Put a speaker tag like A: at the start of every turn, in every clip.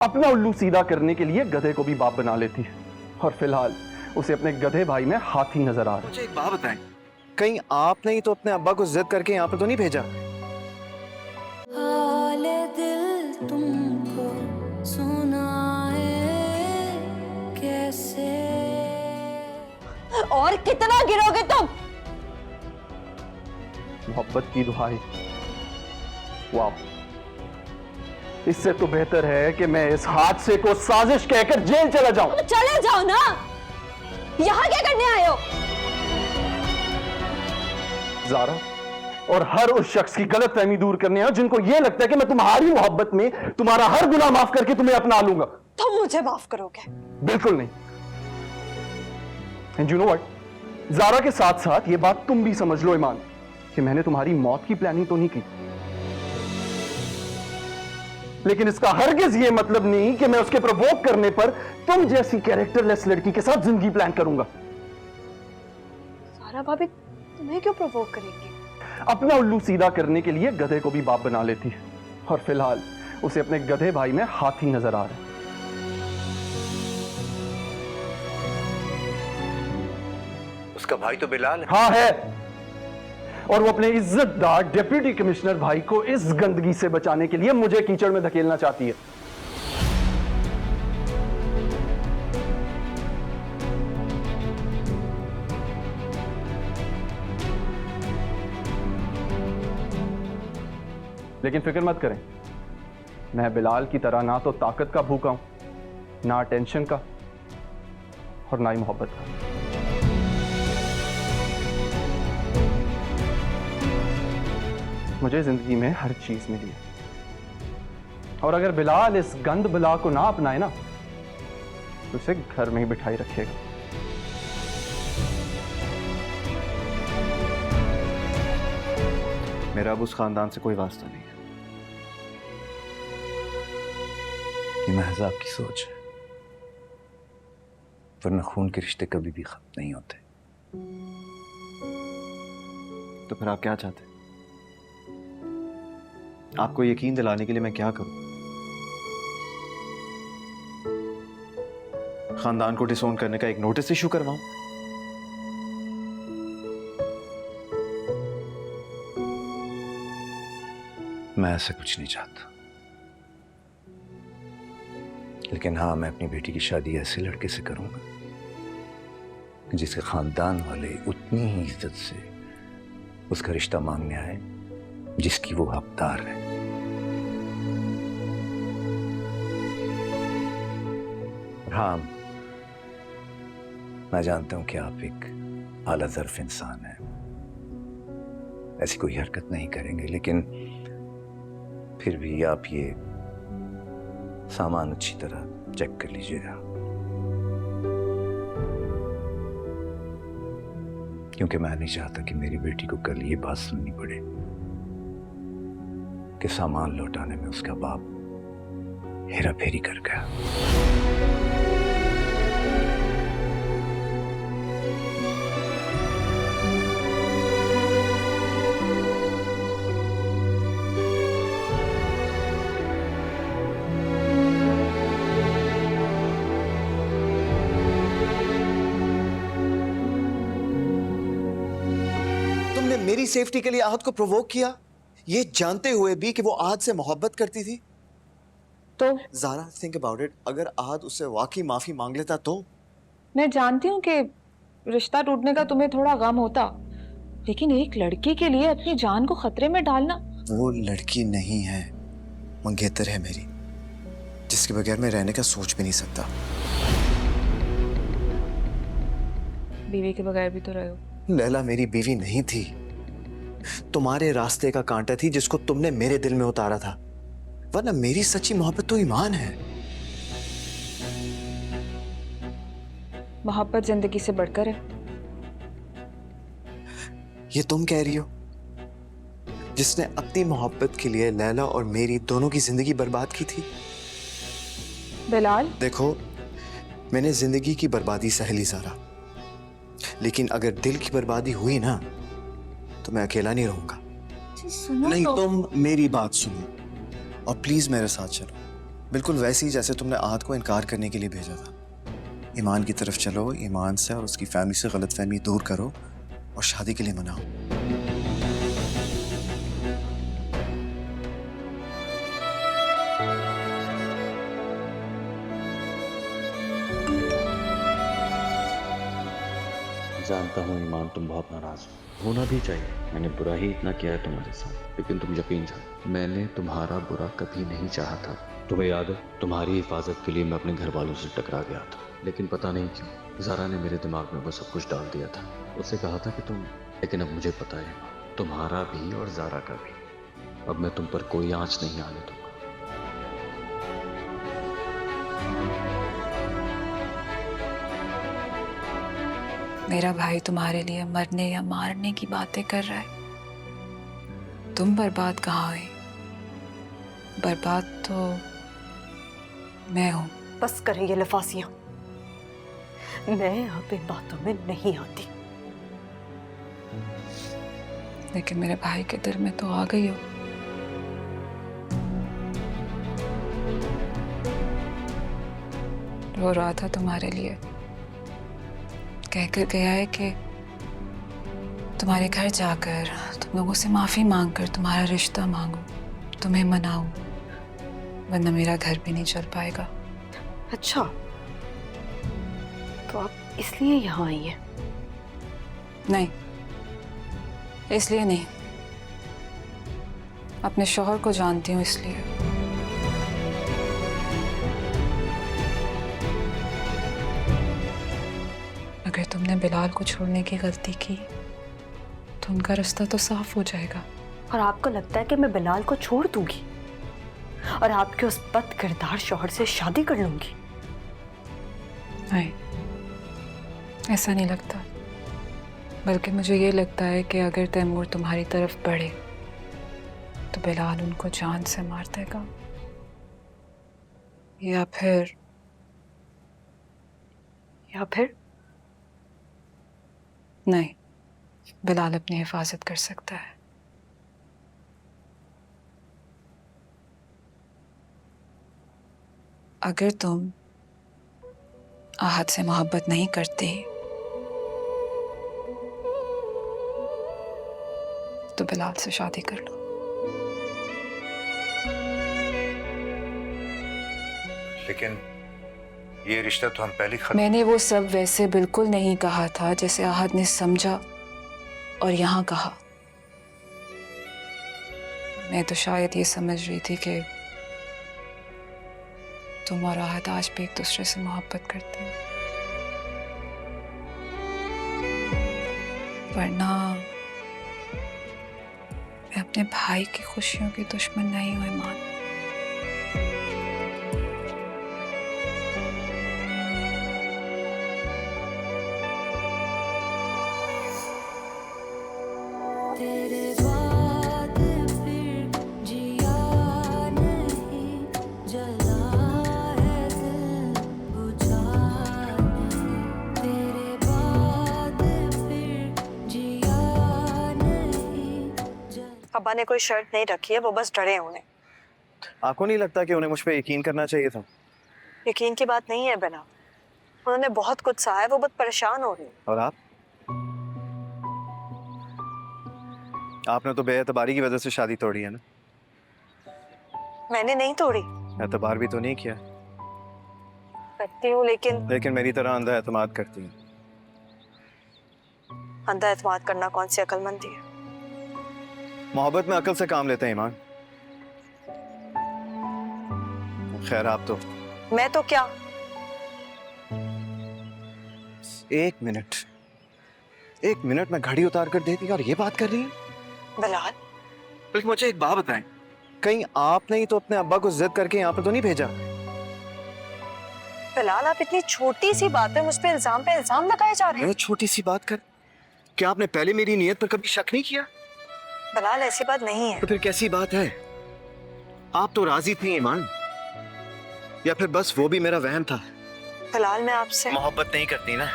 A: अपना उल्लू सीधा करने के लिए गधे को भी बाप बना लेती है और फिलहाल उसे अपने गधे भाई में हाथी नजर आ रहा है।
B: मुझे एक बात बताएं, कहीं आपने ही तो अपने अब्बा को जिद करके यहाँ पर तो नहीं भेजा?
C: हाले दिल तुमको सुनाए कैसे। और कितना गिरोगे तुम?
A: मोहब्बत की दुहाई। वाह, इससे तो बेहतर है कि मैं इस हादसे को साजिश कहकर जेल चला जाऊं।
C: तो चले जाओ ना, यहाँ क्या करने आए हो?
A: ज़ारा, और हर उस शख्स की गलतफहमी दूर करने आया जिनको यह लगता है कि मैं तुम्हारी मोहब्बत में तुम्हारा हर गुनाह माफ करके तुम्हें अपना लूंगा।
C: तुम मुझे माफ करोगे?
A: बिल्कुल नहीं। And you know what, Zara के साथ साथ ये बात तुम भी समझ लो ईमान, कि मैंने तुम्हारी मौत की प्लानिंग तो नहीं की, लेकिन इसका हरगिज ये मतलब नहीं कि मैं उसके प्रवोक करने पर तुम जैसी कैरेक्टरलेस लड़की के साथ जिंदगी प्लान करूंगा।
C: सारा भाभी तुम्हें क्यों प्रोवोक करेंगी?
A: अपना उल्लू सीधा करने के लिए गधे को भी बाप बना लेती है और फिलहाल उसे अपने गधे भाई में हाथी नजर आ रहा है।
B: उसका भाई तो बिलाल है।
A: हाँ है, और वो अपने इज्जतदार डिप्टी कमिश्नर भाई को इस गंदगी से बचाने के लिए मुझे कीचड़ में धकेलना चाहती है। लेकिन फिक्र मत करें, मैं बिलाल की तरह ना तो ताकत का भूखा हूं, ना टेंशन का, और ना ही मोहब्बत का। मुझे जिंदगी में हर चीज मिली है, और अगर बिलाल इस गंद बला को ना अपनाए ना, तो उसे घर में ही बिठाई रखेगा।
B: मेरा अब उस खानदान से कोई वास्ता नहीं है। ये महज आपकी सोच है, वरना खून के रिश्ते कभी भी खत्म नहीं होते। तो फिर आप क्या चाहते हैं? आपको यकीन दिलाने के लिए मैं क्या करूं? खानदान को डिसोन करने का एक नोटिस इशू करवाऊं? मैं ऐसा कुछ नहीं चाहता, लेकिन हाँ, मैं अपनी बेटी की शादी ऐसे लड़के से करूंगा जिसके खानदान वाले उतनी ही इज्जत से उसका रिश्ता मांगने आए जिसकी वो हकदार है। हाँ, मैं जानता हूं कि आप एक आला ज़र्फ इंसान हैं, ऐसी कोई हरकत नहीं करेंगे, लेकिन फिर भी आप ये सामान अच्छी तरह चेक कर लीजिएगा, क्योंकि मैं नहीं चाहता कि मेरी बेटी को कल ये बात सुननी पड़े कि सामान लौटाने में उसका बाप हेरा फेरी कर गया।
D: तुमने मेरी सेफ्टी के लिए आहत को प्रोवोक किया, ये जानते हुए भी कि वो आहत से मोहब्बत करती थी।
E: तो
D: ज़ारा, थिंक अबाउट इट, अगर आहत उससे वाकई माफी मांग लेता तो?
E: मैं जानती हूँ कि रिश्ता टूटने का तुम्हें थोड़ा गम होता, लेकिन एक लड़की के लिए अपनी जान को खतरे में डालना।
D: वो लड़की नहीं है, मंगेतर है मेरी, जिसके बगैर मैं रहने का सोच भी नहीं सकता।
E: बीवी के बगैर भी तो रहे हो।
D: लैला मेरी बीवी नहीं थी, तुम्हारे रास्ते का कांटा थी जिसको तुमने मेरे दिल में उतारा था, वरना मेरी सच्ची मोहब्बत तो ईमान है।
E: मोहब्बत जिंदगी से बढ़कर है।
D: ये तुम कह रही हो, जिसने अपनी मोहब्बत के लिए लैला और मेरी दोनों की जिंदगी बर्बाद की थी।
E: बिलाल,
D: देखो, मैंने जिंदगी की बर्बादी सह ली ज़ारा, लेकिन अगर दिल की बर्बादी हुई ना, तो मैं अकेला नहीं रहूंगा।
E: सुनो
D: नहीं,
E: तो।
D: तुम मेरी बात सुनो और प्लीज मेरे साथ चलो। बिल्कुल वैसे ही जैसे तुमने आहत को इनकार करने के लिए भेजा था। ईमान की तरफ चलो, ईमान से और उसकी फैमिली से गलतफहमी दूर करो और शादी के लिए मनाओ।
F: जानता हूँ ईमान, तुम बहुत नाराज हो, होना भी चाहिए। मैंने बुरा ही इतना किया है तुम्हारे साथ, लेकिन तुम यकीन जानो मैंने तुम्हारा बुरा कभी नहीं चाहा था। तुम्हें याद है, तुम्हारी हिफाजत के लिए मैं अपने घर वालों से टकरा गया था, लेकिन पता नहीं क्यों ज़ारा ने मेरे दिमाग में वो सब कुछ डाल दिया था। उससे कहा था कि तुम, लेकिन अब मुझे पता है तुम्हारा भी और ज़ारा का भी। अब मैं तुम पर कोई आँच नहीं आने दूंगा।
E: मेरा भाई तुम्हारे लिए मरने या मारने की बातें कर रहा है। तुम बर्बाद कहाँ हुई? बर्बाद तो मैं हूं।
C: बस करें ये लफासियां, मैं अब इन बातों में नहीं आती।
E: लेकिन मेरे भाई के दिल में तो आ गई हो। रो रहा था तुम्हारे लिए, कहकर गया है कि तुम्हारे घर जाकर तुम लोगों से माफी मांगकर तुम्हारा रिश्ता मांगू, तुम्हें मनाऊं, वरना मेरा घर भी नहीं चल पाएगा।
C: अच्छा, तो आप इसलिए यहाँ आई हैं?
E: नहीं, इसलिए नहीं, अपने शौहर को जानती हूँ इसलिए। अगर तुमने बिलाल को छोड़ने की गलती की तो उनका रास्ता तो साफ हो जाएगा।
C: और आपको लगता है कि मैं बिलाल को छोड़ दूंगी और आपके उस बद किरदार शौहर से शादी कर लूंगी?
E: नहीं, ऐसा नहीं लगता। बल्कि मुझे ये लगता है कि अगर तैमूर तुम्हारी तरफ बढ़े तो बिलाल उनको जान से मार देगा, या फिर नहीं, बिलाल अपनी हिफाजत कर सकता है। अगर तुम आहत से मोहब्बत नहीं करते तो बिलाल से शादी कर लो।
B: लेकिन ये रिश्ता तो हम पहले
E: मैंने वो सब वैसे बिल्कुल नहीं कहा था जैसे आहत ने समझा और यहाँ कहा। मैं तो शायद ये समझ रही थी कि तुम और आहत आज भी एक दूसरे से मोहब्बत करते हो, वरना मैं अपने भाई की खुशियों की दुश्मन नहीं हूं ईमान।
C: पापा ने कोई शर्त नहीं रखी है, वो बस डरे हैं उन्हें।
D: आपको नहीं लगता कि उन्हें मुझ पे यकीन करना चाहिए था?
C: यकीन की बात नहीं है बिना, उन्होंने बहुत कुछ सहा है, वो बहुत परेशान हो रही है।
D: और आपने तो बेएतबारी की वजह से शादी तोड़ी है ना?
C: मैंने नहीं तोड़ी।
D: एतबार भी तो नहीं किया।
C: करती हूँ, लेकिन
D: मेरी तरह अंधा एतमाद करती है।
C: अंधा एतमाद करना कौन सी अक्लमंदी है?
D: मोहब्बत में अकल से काम लेते हैं ईमान। खैर आप तो।
C: मैं तो क्या?
D: एक मिनट में घड़ी उतार कर दे दी और ये बात कर रही है?
C: बिलाल,
D: बल्कि मुझे एक बात बताएं, कहीं आपने ही तो अपने अब्बा को जिद करके यहाँ पे तो नहीं भेजा?
C: बिलाल, आप इतनी छोटी सी बात है मुझ पे इल्जाम लगाए जा रहे हैं।
D: छोटी सी बात कर, क्या आपने पहले मेरी नीयत पर कभी शक नहीं किया?
C: बिलाल, ऐसी बात नहीं है।
D: तो फिर कैसी बात है? आप तो राजी थी ईमान, या फिर बस वो भी मेरा वहम था?
C: बिलाल, मैं आपसे
D: मोहब्बत नहीं करती ना?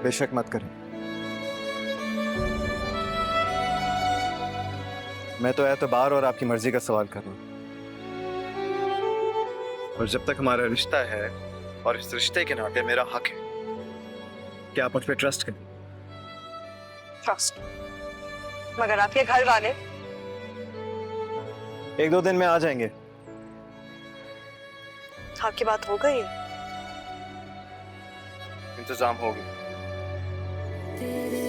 D: बेशक मत करें। मैं तो एतबार और आपकी मर्जी का सवाल कर रहा हूं। और जब तक हमारा रिश्ता है और इस रिश्ते के नाते मेरा हक है कि आप मुझ पर ट्रस्ट करें।
C: ट्रस्ट? मगर आपके घर वाले?
D: 1-2 दिन में आ जाएंगे।
C: आपकी बात हो गई है?
D: इंतजाम होगी।
G: तेरे